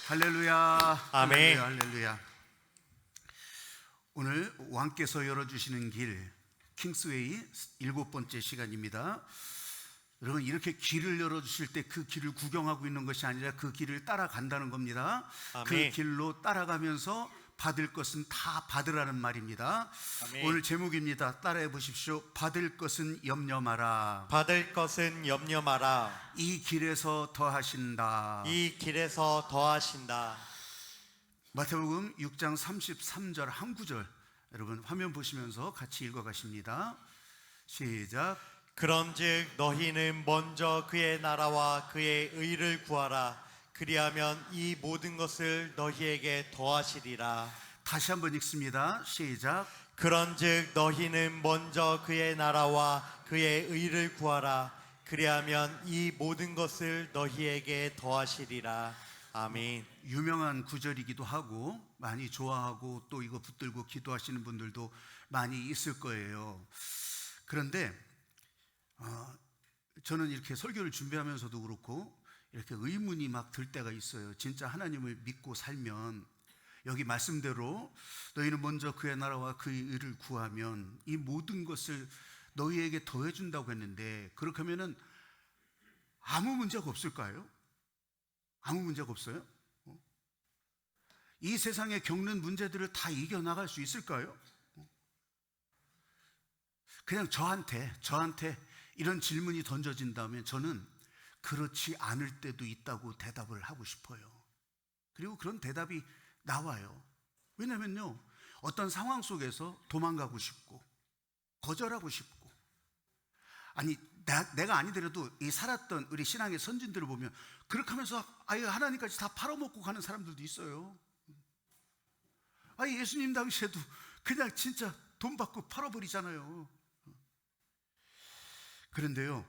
할렐루야. 아멘. 할렐루야, 할렐루야. 오늘 왕께서 열어주시는 길 킹스웨이 7번째 시간입니다. 여러분, 이렇게 길을 열어주실 때 그 길을 구경하고 있는 것이 아니라 그 길을 따라간다는 겁니다. 아멘. 그 길로 따라가면서 받을 것은 다 받으라는 말입니다. 아멘. 오늘 제목입니다. 따라해 보십시오. 받을 것은 염려 마라. 받을 것은 염려 마라. 이 길에서 더하신다. 이 길에서 더하신다. 마태복음 6장 33절 한 구절, 여러분 화면 보시면서 같이 읽어가십니다. 시작. 그런즉 너희는 먼저 그의 나라와 그의 의를 구하라. 그리하면 이 모든 것을 너희에게 더하시리라. 다시 한번 읽습니다. 시작. 그런즉 너희는 먼저 그의 나라와 그의 의를 구하라. 그리하면 이 모든 것을 너희에게 더하시리라. 아멘. 유명한 구절이기도 하고 많이 좋아하고 또 이거 붙들고 기도하시는 분들도 많이 있을 거예요. 그런데 저는 이렇게 설교를 준비하면서도 그렇고 이렇게 의문이 막 들 때가 있어요. 진짜 하나님을 믿고 살면 여기 말씀대로 너희는 먼저 그의 나라와 그의 의를 구하면 이 모든 것을 너희에게 더해준다고 했는데, 그렇게 하면은 아무 문제가 없을까요? 아무 문제가 없어요? 이 세상에 겪는 문제들을 다 이겨나갈 수 있을까요? 그냥 저한테 이런 질문이 던져진다면 저는 그렇지 않을 때도 있다고 대답을 하고 싶어요. 그리고 그런 대답이 나와요. 왜냐면요, 어떤 상황 속에서 도망가고 싶고 거절하고 싶고, 아니 내가 아니더라도 이 살았던 우리 신앙의 선진들을 보면 그렇게 하면서 아예 하나님까지 다 팔아먹고 가는 사람들도 있어요. 아니 예수님 당시에도 그냥 진짜 돈 받고 팔아버리잖아요. 그런데요,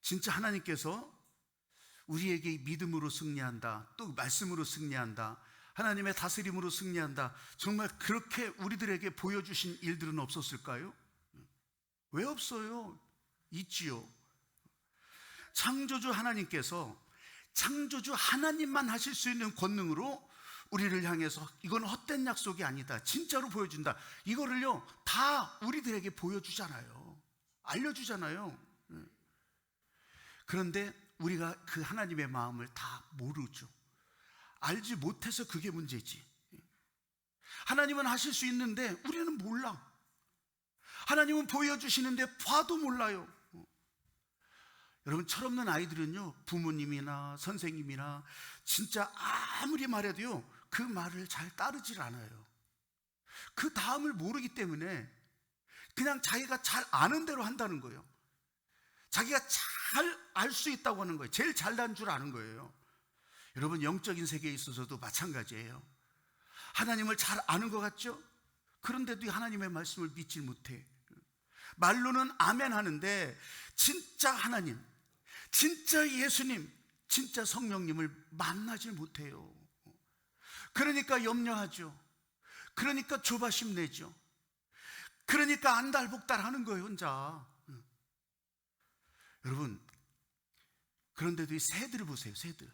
진짜 하나님께서 우리에게 믿음으로 승리한다, 또 말씀으로 승리한다, 하나님의 다스림으로 승리한다, 정말 그렇게 우리들에게 보여주신 일들은 없었을까요? 왜 없어요? 있지요. 창조주 하나님께서 창조주 하나님만 하실 수 있는 권능으로 우리를 향해서 이건 헛된 약속이 아니다, 진짜로 보여준다, 이거를요 다 우리들에게 보여주잖아요. 알려주잖아요. 그런데 우리가 그 하나님의 마음을 다 모르죠. 알지 못해서 그게 문제지. 하나님은 하실 수 있는데 우리는 몰라. 하나님은 보여주시는데 봐도 몰라요. 여러분, 철없는 아이들은요, 부모님이나 선생님이나 진짜 아무리 말해도요 그 말을 잘 따르질 않아요. 그 다음을 모르기 때문에 그냥 자기가 잘 아는 대로 한다는 거예요. 자기가 잘 알 수 있다고 하는 거예요. 제일 잘난 줄 아는 거예요. 여러분, 영적인 세계에 있어서도 마찬가지예요. 하나님을 잘 아는 것 같죠? 그런데도 하나님의 말씀을 믿질 못해. 말로는 아멘 하는데 진짜 하나님, 진짜 예수님, 진짜 성령님을 만나질 못해요. 그러니까 염려하죠. 그러니까 조바심 내죠. 그러니까 안달복달 하는 거예요, 혼자. 여러분, 그런데도 이 새들을 보세요. 새들,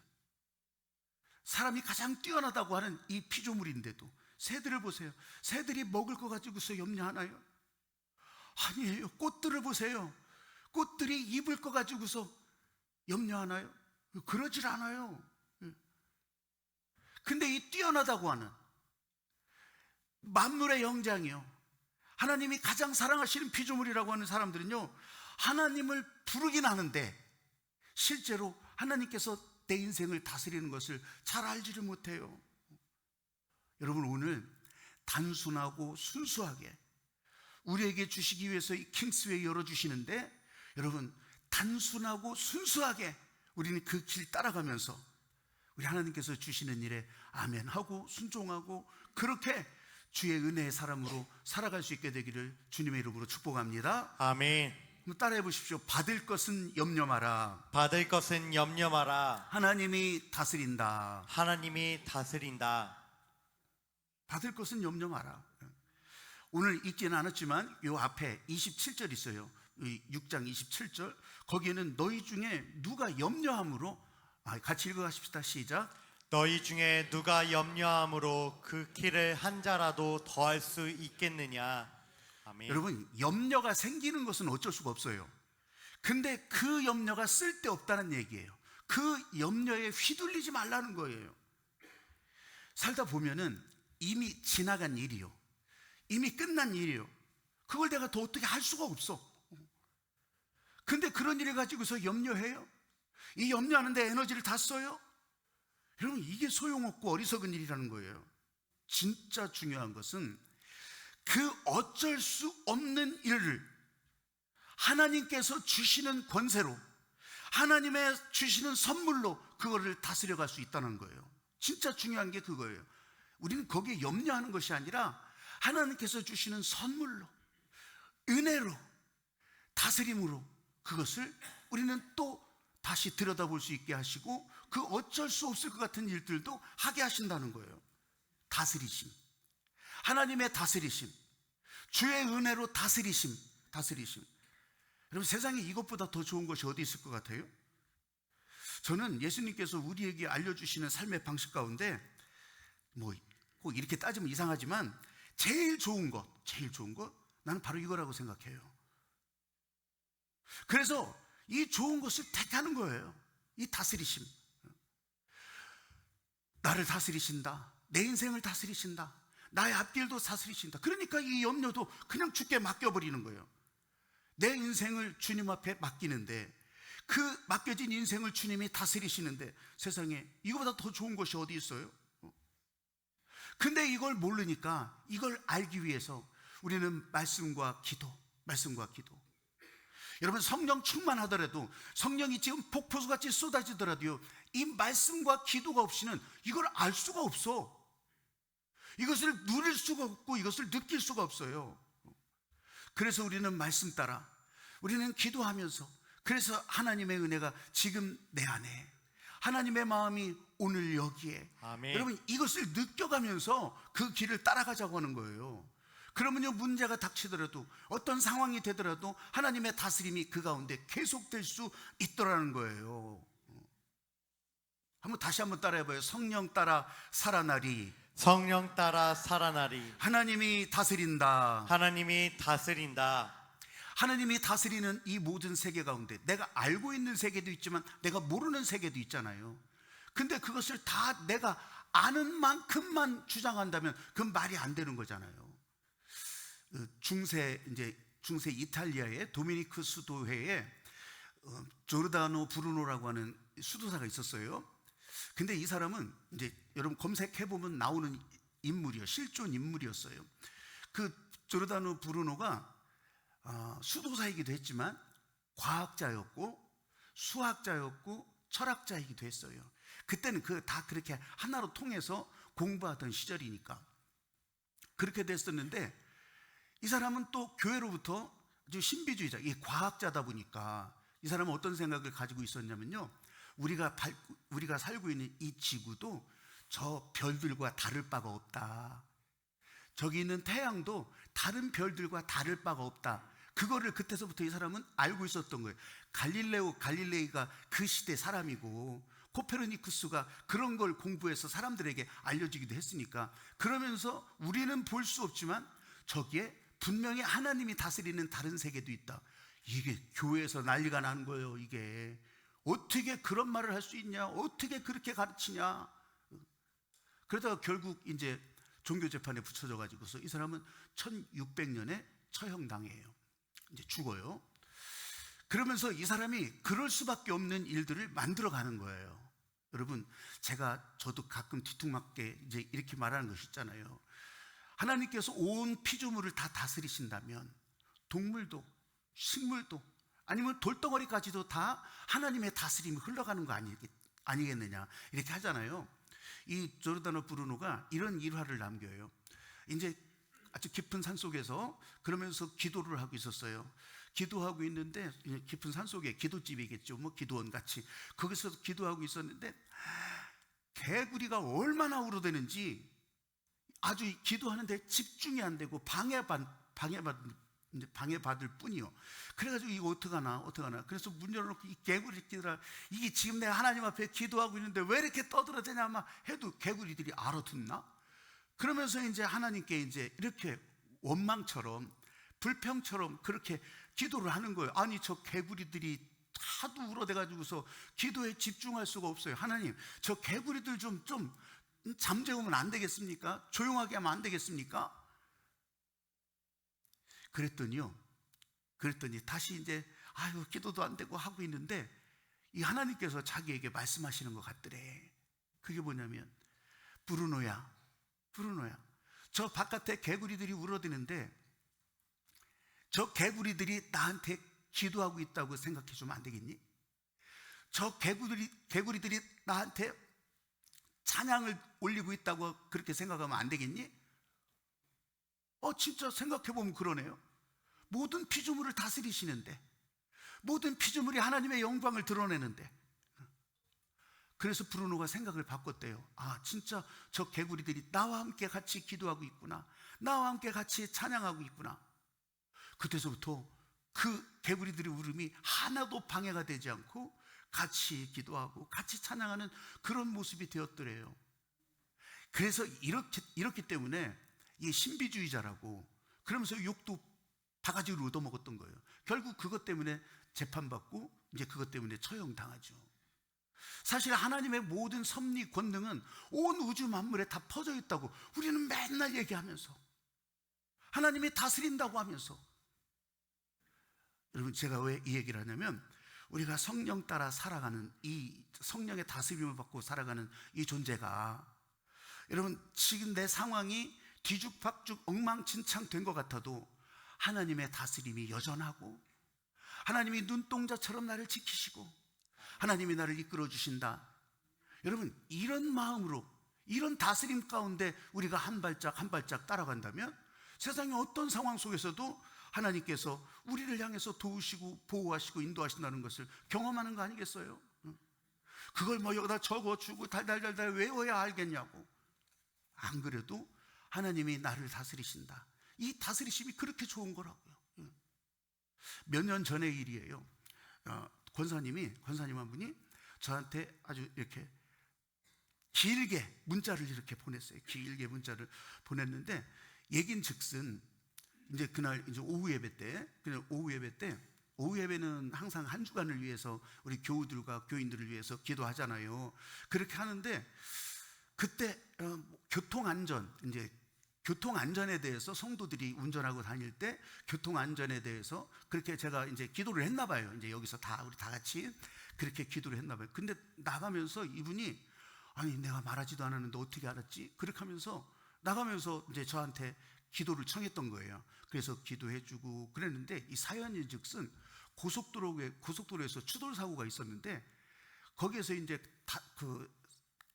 사람이 가장 뛰어나다고 하는 이 피조물인데도 새들을 보세요. 새들이 먹을 거 가지고서 염려하나요? 아니에요. 꽃들을 보세요. 꽃들이 입을 거 가지고서 염려하나요? 그러질 않아요. 근데 이 뛰어나다고 하는 만물의 영장이요, 하나님이 가장 사랑하시는 피조물이라고 하는 사람들은요, 하나님을 부르긴 하는데 실제로 하나님께서 내 인생을 다스리는 것을 잘 알지를 못해요. 여러분, 오늘 단순하고 순수하게 우리에게 주시기 위해서 이 킹스웨이 열어주시는데, 여러분, 단순하고 순수하게 우리는 그 길 따라가면서 우리 하나님께서 주시는 일에 아멘하고 순종하고 그렇게 주의 은혜의 사람으로 살아갈 수 있게 되기를 주님의 이름으로 축복합니다. 아멘. 따라해 보십시오. 받을 것은 염려 마라. 받을 것은 염려 마라. 하나님이 다스린다. 하나님이 다스린다. 받을 것은 염려 마라. 오늘 읽지는 않았지만 요 앞에 27절 있어요. 6장 27절, 거기에는 너희 중에 누가 염려함으로, 같이 읽어가십시다. 시작. 너희 중에 누가 염려함으로 그 키를 한 자라도 더할 수 있겠느냐. 아멘. 여러분, 염려가 생기는 것은 어쩔 수가 없어요. 근데 그 염려가 쓸데없다는 얘기예요. 그 염려에 휘둘리지 말라는 거예요. 살다 보면은 이미 지나간 일이요, 이미 끝난 일이요, 그걸 내가 더 어떻게 할 수가 없어. 근데 그런 일을 가지고서 염려해요? 이 염려하는데 에너지를 다 써요? 여러분, 이게 소용없고 어리석은 일이라는 거예요. 진짜 중요한 것은 그 어쩔 수 없는 일을 하나님께서 주시는 권세로, 하나님의 주시는 선물로 그거를 다스려갈 수 있다는 거예요. 진짜 중요한 게 그거예요. 우리는 거기에 염려하는 것이 아니라 하나님께서 주시는 선물로, 은혜로, 다스림으로 그것을 우리는 또 다시 들여다볼 수 있게 하시고, 그 어쩔 수 없을 것 같은 일들도 하게 하신다는 거예요. 다스리심, 하나님의 다스리심, 주의 은혜로 다스리심. 여러분, 세상에 이것보다 더 좋은 것이 어디 있을 것 같아요? 저는 예수님께서 우리에게 알려주시는 삶의 방식 가운데 뭐 꼭 이렇게 따지면 이상하지만 제일 좋은 것 나는 바로 이거라고 생각해요. 그래서 이 좋은 것을 택하는 거예요. 이 다스리심. 나를 다스리신다, 내 인생을 다스리신다, 나의 앞길도 다스리신다. 그러니까 이 염려도 그냥 주께 맡겨버리는 거예요. 내 인생을 주님 앞에 맡기는데, 그 맡겨진 인생을 주님이 다스리시는데 세상에 이거보다 더 좋은 것이 어디 있어요? 근데 이걸 모르니까, 이걸 알기 위해서 우리는 말씀과 기도. 여러분, 성령 충만하더라도, 성령이 지금 폭포수같이 쏟아지더라도요, 이 말씀과 기도가 없이는 이걸 알 수가 없어. 이것을 누릴 수가 없고 이것을 느낄 수가 없어요. 그래서 우리는 말씀 따라, 우리는 기도하면서, 그래서 하나님의 은혜가 지금 내 안에, 하나님의 마음이 오늘 여기에, 아멘. 여러분, 이것을 느껴가면서 그 길을 따라가자고 하는 거예요. 그러면요, 문제가 닥치더라도, 어떤 상황이 되더라도 하나님의 다스림이 그 가운데 계속될 수 있더라는 거예요. 다시 한번 따라해봐요. 성령 따라 살아나리. 성령 따라 살아나리. 하나님이 다스린다. 하나님이 다스린다. 하나님이 다스리는 이 모든 세계 가운데 내가 알고 있는 세계도 있지만 내가 모르는 세계도 있잖아요. 근데 그것을 다 내가 아는 만큼만 주장한다면 그건 말이 안 되는 거잖아요. 중세 이탈리아의 도미니크 수도회에 조르다노 브루노라고 하는 수도사가 있었어요. 근데 이 사람은 이제 여러분 검색해보면 나오는 인물이요, 실존 인물이었어요. 그 조르다노 브루노가 수도사이기도 했지만 과학자였고 수학자였고 철학자이기도 했어요. 그때는 다 그렇게 하나로 통해서 공부하던 시절이니까 그렇게 됐었는데, 이 사람은 또 교회로부터 아주 신비주의자, 이 과학자다 보니까 이 사람은 어떤 생각을 가지고 있었냐면요, 우리가 살고 있는 이 지구도 저 별들과 다를 바가 없다. 저기 있는 태양도 다른 별들과 다를 바가 없다. 그거를 그때서부터 이 사람은 알고 있었던 거예요. 갈릴레이가 그 시대 사람이고, 코페르니쿠스가 그런 걸 공부해서 사람들에게 알려지기도 했으니까, 그러면서 우리는 볼 수 없지만 저기에 분명히 하나님이 다스리는 다른 세계도 있다. 이게 교회에서 난리가 나는 거예요. 이게 어떻게 그런 말을 할 수 있냐, 어떻게 그렇게 가르치냐. 그러다가 결국 이제 종교재판에 붙여져 가지고서 이 사람은 1600년에 처형당해요. 이제 죽어요. 그러면서 이 사람이 그럴 수밖에 없는 일들을 만들어 가는 거예요. 여러분, 저도 가끔 뒤통맞게 이제 이렇게 말하는 것이 있잖아요. 하나님께서 온 피조물을 다 다스리신다면 동물도 식물도 아니면 돌덩어리까지도 다 하나님의 다스림이 흘러가는 거 아니겠느냐, 이렇게 하잖아요. 이 조르다노 브루노가 이런 일화를 남겨요. 이제 아주 깊은 산 속에서 그러면서 기도를 하고 있었어요. 기도하고 있는데, 깊은 산 속에 기도집이겠죠, 뭐 기도원 같이. 거기서 기도하고 있었는데 개구리가 얼마나 울어대는지 아주 기도하는데 집중이 안 되고 방해받는 이제 방해받을 뿐이요. 그래가지고 이거 어떡하나. 그래서 문 열어놓고 이 개구리끼들아, 이게 지금 내가 하나님 앞에 기도하고 있는데 왜 이렇게 떠들어대냐 막 해도 개구리들이 알아듣나? 그러면서 이제 하나님께 이제 이렇게 원망처럼 불평처럼 그렇게 기도를 하는 거예요. 아니, 저 개구리들이 하도 울어대가지고서 기도에 집중할 수가 없어요. 하나님, 저 개구리들 좀 잠재우면 안 되겠습니까? 조용하게 하면 안 되겠습니까? 그랬더니 다시 이제 기도도 안 되고 하고 있는데 이 하나님께서 자기에게 말씀하시는 것 같더래. 그게 뭐냐면, 브루노야, 저 바깥에 개구리들이 울어대는데 저 개구리들이 나한테 기도하고 있다고 생각해 주면 안 되겠니? 저 개구리들이 나한테 찬양을 올리고 있다고 그렇게 생각하면 안 되겠니? 진짜 생각해보면 그러네요. 모든 피조물을 다스리시는데, 모든 피조물이 하나님의 영광을 드러내는데, 그래서 브루노가 생각을 바꿨대요. 진짜 저 개구리들이 나와 함께 같이 기도하고 있구나, 나와 함께 같이 찬양하고 있구나. 그때서부터 그 개구리들의 울음이 하나도 방해가 되지 않고 같이 기도하고 같이 찬양하는 그런 모습이 되었더래요. 그래서 이렇기 때문에 이 신비주의자라고 그러면서 욕도 바가지로 얻어먹었던 거예요. 결국 그것 때문에 재판받고 이제 그것 때문에 처형당하죠. 사실 하나님의 모든 섭리 권능은 온 우주 만물에 다 퍼져 있다고 우리는 맨날 얘기하면서, 하나님이 다스린다고 하면서. 여러분, 제가 왜 이 얘기를 하냐면, 우리가 성령 따라 살아가는, 이 성령의 다스림을 받고 살아가는 이 존재가, 여러분, 지금 내 상황이 뒤죽박죽 엉망진창 된 것 같아도 하나님의 다스림이 여전하고, 하나님이 눈동자처럼 나를 지키시고 하나님이 나를 이끌어 주신다. 여러분, 이런 마음으로, 이런 다스림 가운데 우리가 한 발짝 한 발짝 따라간다면 세상의 어떤 상황 속에서도 하나님께서 우리를 향해서 도우시고 보호하시고 인도하신다는 것을 경험하는 거 아니겠어요? 그걸 여기다 적어주고 달달달달 외워야 알겠냐고. 안 그래도 하나님이 나를 다스리신다. 이 다스리심이 그렇게 좋은 거라고요. 몇 년 전의 일이에요. 권사님 한 분이 저한테 아주 이렇게 길게 문자를 이렇게 보냈어요. 길게 문자를 보냈는데, 얘긴즉슨 이제 그날 이제 오후 예배 때, 오후 예배는 항상 한 주간을 위해서 우리 교우들과 교인들을 위해서 기도하잖아요. 그렇게 하는데, 그때 교통안전에 대해서, 성도들이 운전하고 다닐 때 교통안전에 대해서 그렇게 제가 이제 기도를 했나 봐요. 이제 여기서 우리 다 같이 그렇게 기도를 했나 봐요. 근데 나가면서 이분이, 아니, 내가 말하지도 않았는데 어떻게 알았지? 그렇게 하면서 나가면서 이제 저한테 기도를 청했던 거예요. 그래서 기도해주고 그랬는데, 이 사연인즉슨 고속도로에서 추돌 사고가 있었는데, 거기에서 이제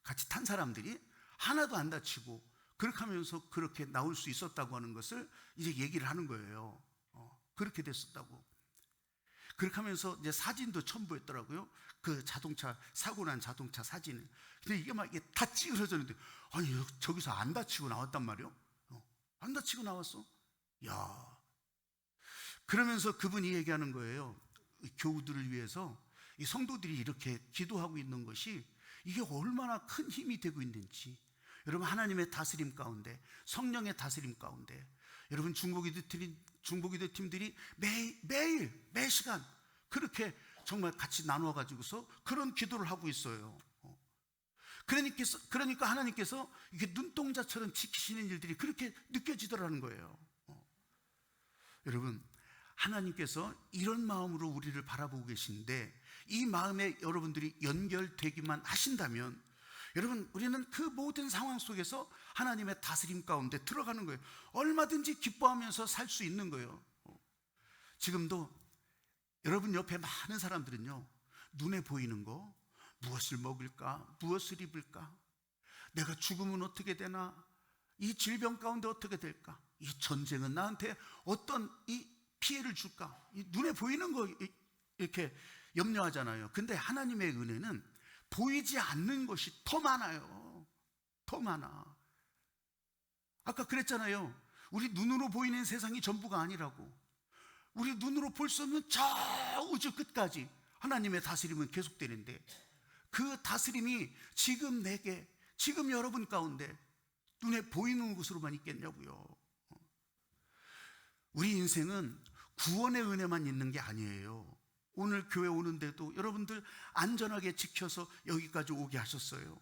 같이 탄 사람들이 하나도 안 다치고 그렇게 하면서 그렇게 나올 수 있었다고 하는 것을 이제 얘기를 하는 거예요. 그렇게 됐었다고. 그렇게 하면서 이제 사진도 첨부했더라고요. 그 사고 난 자동차 사진을. 근데 이게 막 다 찌그러졌는데, 아니, 저기서 안 다치고 나왔단 말이에요. 안 다치고 나왔어. 야. 그러면서 그분이 얘기하는 거예요. 교우들을 위해서 이 성도들이 이렇게 기도하고 있는 것이 이게 얼마나 큰 힘이 되고 있는지. 여러분, 하나님의 다스림 가운데, 성령의 다스림 가운데, 여러분, 중보기도 팀들이 매 시간 그렇게 정말 같이 나누어 가지고서 그런 기도를 하고 있어요. 그러니까 하나님께서 이게 눈동자처럼 지키시는 일들이 그렇게 느껴지더라는 거예요. 여러분, 하나님께서 이런 마음으로 우리를 바라보고 계신데, 이 마음에 여러분들이 연결되기만 하신다면, 여러분, 우리는 그 모든 상황 속에서 하나님의 다스림 가운데 들어가는 거예요. 얼마든지 기뻐하면서 살 수 있는 거예요. 지금도 여러분 옆에 많은 사람들은요, 눈에 보이는 거, 무엇을 먹을까, 무엇을 입을까, 내가 죽으면 어떻게 되나, 이 질병 가운데 어떻게 될까, 이 전쟁은 나한테 어떤 이 피해를 줄까, 이 눈에 보이는 거 이렇게 염려하잖아요. 근데 하나님의 은혜는 보이지 않는 것이 더 많아요. 더 많아. 아까 그랬잖아요. 우리 눈으로 보이는 세상이 전부가 아니라고. 우리 눈으로 볼 수 없는 저 우주 끝까지 하나님의 다스림은 계속되는데, 그 다스림이 지금 내게, 지금 여러분 가운데 눈에 보이는 것으로만 있겠냐고요. 우리 인생은 구원의 은혜만 있는 게 아니에요. 오늘 교회 오는데도 여러분들 안전하게 지켜서 여기까지 오게 하셨어요.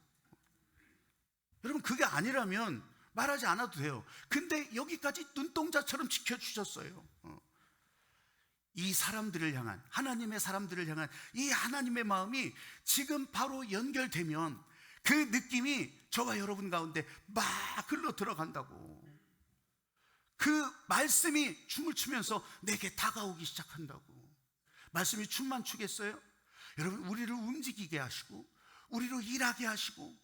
여러분, 그게 아니라면 말하지 않아도 돼요. 근데 여기까지 눈동자처럼 지켜주셨어요. 이 사람들을 향한, 하나님의 사람들을 향한 이 하나님의 마음이 지금 바로 연결되면 그 느낌이 저와 여러분 가운데 막 흘러 들어간다고. 그 말씀이 춤을 추면서 내게 다가오기 시작한다고. 말씀이 춤만 추겠어요? 여러분, 우리를 움직이게 하시고, 우리로 일하게 하시고,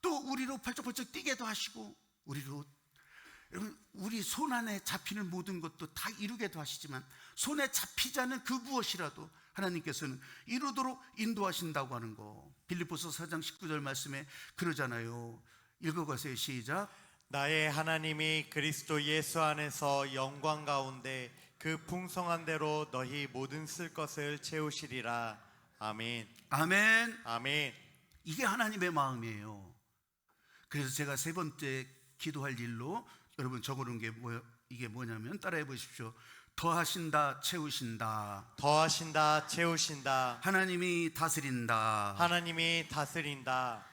또 우리로 펄쩍펄쩍 뛰게도 하시고, 여러분, 우리 손 안에 잡히는 모든 것도 다 이루게도 하시지만, 손에 잡히지 않는 그 무엇이라도 하나님께서는 이루도록 인도하신다고 하는 거. 빌립보서 4장 19절 말씀에 그러잖아요. 읽어가세요. 시작. 나의 하나님이 그리스도 예수 안에서 영광 가운데 그 풍성한 대로 너희 모든 쓸 것을 채우시리라. 아멘. 아멘. 아멘. 이게 하나님의 마음이에요. 그래서 제가 세 번째 기도할 일로 여러분 적어놓은 게 이게 뭐냐면, 따라해 보십시오. 더하신다, 채우신다. 더하신다, 채우신다. 하나님이 다스린다. 하나님이 다스린다.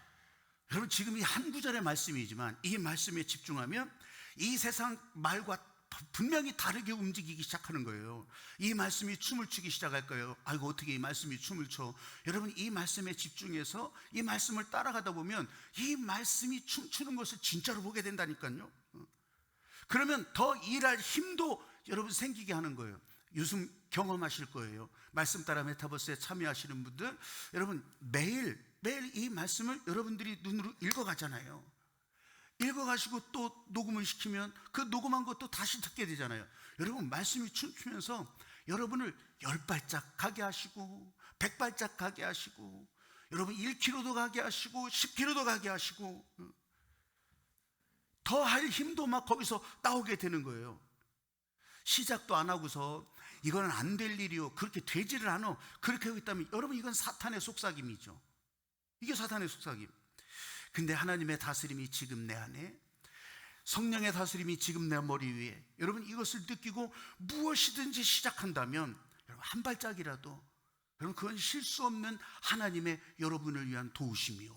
여러분, 지금 이 한 구절의 말씀이지만 이 말씀에 집중하면 이 세상 말과 분명히 다르게 움직이기 시작하는 거예요. 이 말씀이 춤을 추기 시작할 거예요. 아이고, 어떻게 이 말씀이 춤을 춰. 여러분, 이 말씀에 집중해서 이 말씀을 따라가다 보면 이 말씀이 춤추는 것을 진짜로 보게 된다니까요. 그러면 더 일할 힘도 여러분 생기게 하는 거예요. 요즘 경험하실 거예요. 말씀 따라 메타버스에 참여하시는 분들, 여러분 매일 이 말씀을 여러분들이 눈으로 읽어가잖아요. 읽어가시고 또 녹음을 시키면 그 녹음한 것도 다시 듣게 되잖아요. 여러분, 말씀이 춤추면서 여러분을 10발짝 가게 하시고 100발짝 가게 하시고, 여러분 1km도 가게 하시고 10km도 가게 하시고, 더 할 힘도 막 거기서 나오게 되는 거예요. 시작도 안 하고서 이거는 안 될 일이요, 그렇게 되지를 않아, 그렇게 하고 있다면 여러분, 이건 사탄의 속삭임이죠. 이게 사탄의 속삭임. 근데 하나님의 다스림이 지금 내 안에, 성령의 다스림이 지금 내 머리 위에, 여러분 이것을 느끼고 무엇이든지 시작한다면 여러분 한 발짝이라도, 여러분 그건 실수 없는 하나님의 여러분을 위한 도우심이요.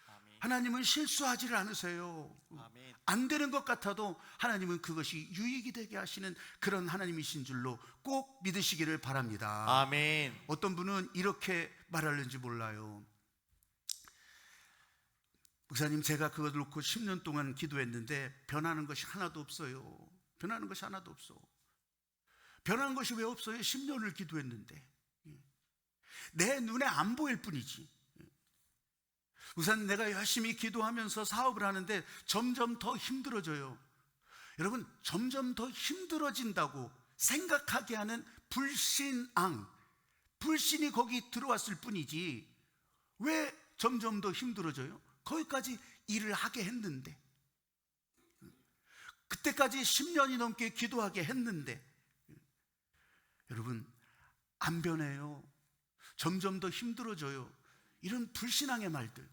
아멘. 하나님은 실수하지를 않으세요. 아멘. 안 되는 것 같아도 하나님은 그것이 유익이 되게 하시는 그런 하나님이신 줄로 꼭 믿으시기를 바랍니다. 아멘. 어떤 분은 이렇게 말하는지 몰라요. 목사님, 제가 그걸 놓고 10년 동안 기도했는데 변하는 것이 하나도 없어요. 변하는 것이 하나도 없어. 변한 것이 왜 없어요? 10년을 기도했는데 내 눈에 안 보일 뿐이지. 우선 내가 열심히 기도하면서 사업을 하는데 점점 더 힘들어져요. 여러분, 점점 더 힘들어진다고 생각하게 하는 불신이 거기 들어왔을 뿐이지, 왜 점점 더 힘들어져요? 거기까지 일을 하게 했는데, 그때까지 10년이 넘게 기도하게 했는데, 여러분 안 변해요. 점점 더 힘들어져요. 이런 불신앙의 말들,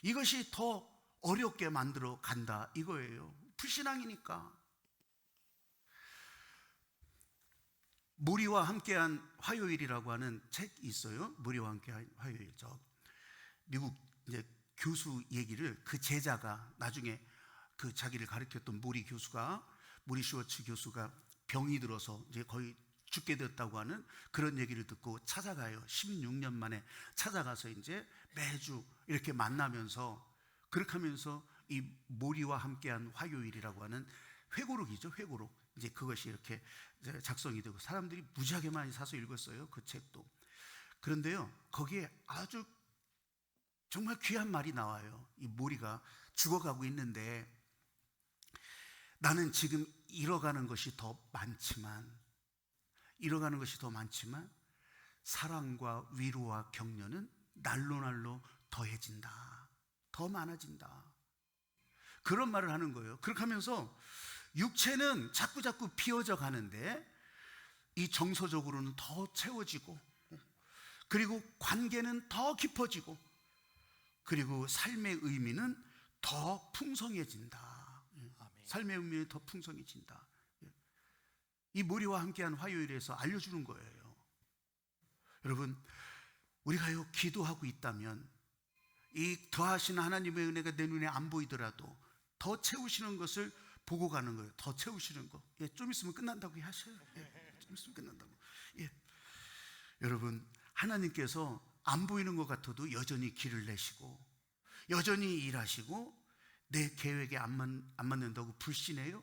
이것이 더 어렵게 만들어 간다 이거예요. 불신앙이니까. 모리와 함께한 화요일이라고 하는 책이 있어요. 모리와 함께한 화요일. 저 미국 이제 교수 얘기를, 그 제자가 나중에 그 자기를 가르쳤던 모리 슈워츠 교수가 병이 들어서 이제 거의 죽게 됐다고 하는 그런 얘기를 듣고 찾아가요. 16년 만에 찾아가서 이제 매주 이렇게 만나면서, 그렇게 하면서 이 모리와 함께한 화요일이라고 하는 회고록이죠. 회고록. 이제 그것이 이렇게 작성이 되고 사람들이 무지하게 많이 사서 읽었어요. 그 책도. 그런데요, 거기에 아주 정말 귀한 말이 나와요. 이 모리가 죽어가고 있는데, 나는 지금 잃어가는 것이 더 많지만 사랑과 위로와 격려는 날로 더해진다, 더 많아진다, 그런 말을 하는 거예요. 그렇게 하면서 육체는 자꾸 비워져 가는데 이 정서적으로는 더 채워지고, 그리고 관계는 더 깊어지고, 그리고 삶의 의미는 더 풍성해진다. 삶의 의미는 더 풍성해진다. 이 모리와 함께한 화요일에서 알려주는 거예요. 여러분, 우리가요 기도하고 있다면 이 더하시는 하나님의 은혜가 내 눈에 안 보이더라도 더 채우시는 것을 보고 가는 거예요. 더 채우시는 거. 좀 있으면 끝난다고 하셔요. 좀 있으면 끝난다고. 여러분, 하나님께서 안 보이는 것 같아도 여전히 길을 내시고 여전히 일하시고 내 계획에 안 맞는다고 불신해요?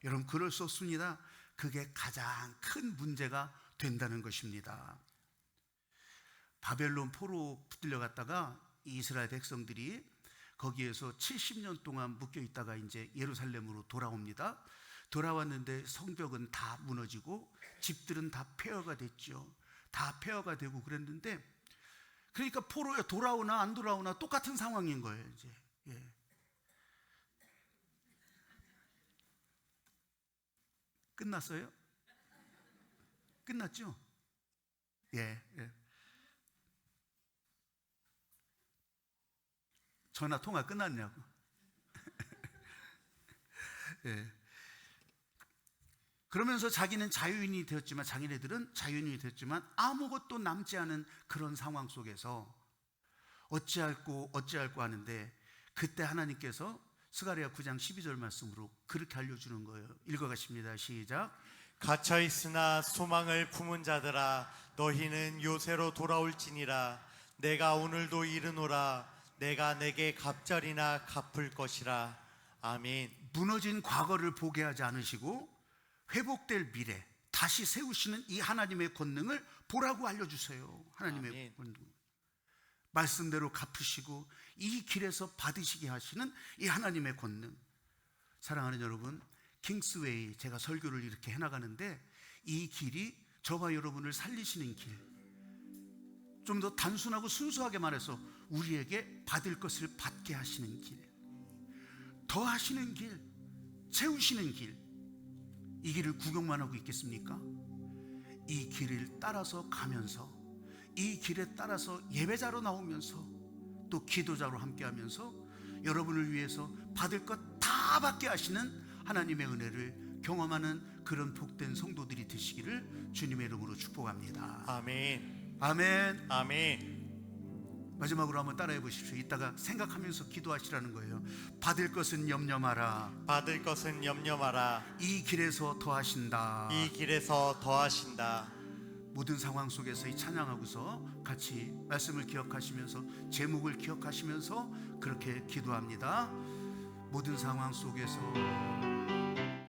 여러분, 그럴 수 없습니다. 그게 가장 큰 문제가 된다는 것입니다. 바벨론 포로 붙들려갔다가 이스라엘 백성들이 거기에서 70년 동안 묶여 있다가 이제 예루살렘으로 돌아옵니다. 돌아왔는데 성벽은 다 무너지고 집들은 다 폐허가 됐죠. 다 폐허가 되고 그랬는데, 그러니까 포로에 돌아오나 안 돌아오나 똑같은 상황인 거예요. 이제 끝났어요? 끝났죠? 예. 전화 통화 끝났냐고. 예. 그러면서 자기는 자유인이 되었지만, 자기네들은 자유인이 되었지만 아무것도 남지 않은 그런 상황 속에서 어찌할꼬 하는데, 그때 하나님께서 스가랴 9장 12절 말씀으로 그렇게 알려주는 거예요. 읽어가십니다. 시작. 갇혀 있으나 소망을 품은 자들아, 너희는 요새로 돌아올지니라. 내가 오늘도 이르노라. 내가 내게 갑절이나 갚을 것이라. 아멘. 무너진 과거를 보게 하지 않으시고 회복될 미래, 다시 세우시는 이 하나님의 권능을 보라고 알려주세요. 하나님의 아멘. 권능, 말씀대로 갚으시고 이 길에서 받으시게 하시는 이 하나님의 권능. 사랑하는 여러분, 킹스웨이, 제가 설교를 이렇게 해나가는데 이 길이 저와 여러분을 살리시는 길, 좀 더 단순하고 순수하게 말해서 우리에게 받을 것을 받게 하시는 길, 더 하시는 길, 채우시는 길, 이 길을 구경만 하고 있겠습니까? 이 길을 따라서 가면서, 이 길에 따라서 예배자로 나오면서 또 기도자로 함께하면서 여러분을 위해서 받을 것 다 받게 하시는 하나님의 은혜를 경험하는 그런 복된 성도들이 되시기를 주님의 이름으로 축복합니다. 아멘. 아멘. 아멘. 마지막으로 한번 따라해 보십시오. 이따가 생각하면서 기도하시라는 거예요. 받을 것은 염려 마라. 받을 것은 염려 마라. 이 길에서 더하신다. 이 길에서 더하신다. 모든 상황 속에서 이 찬양하고서 같이 말씀을 기억하시면서, 제목을 기억하시면서 그렇게 기도합니다. 모든 상황 속에서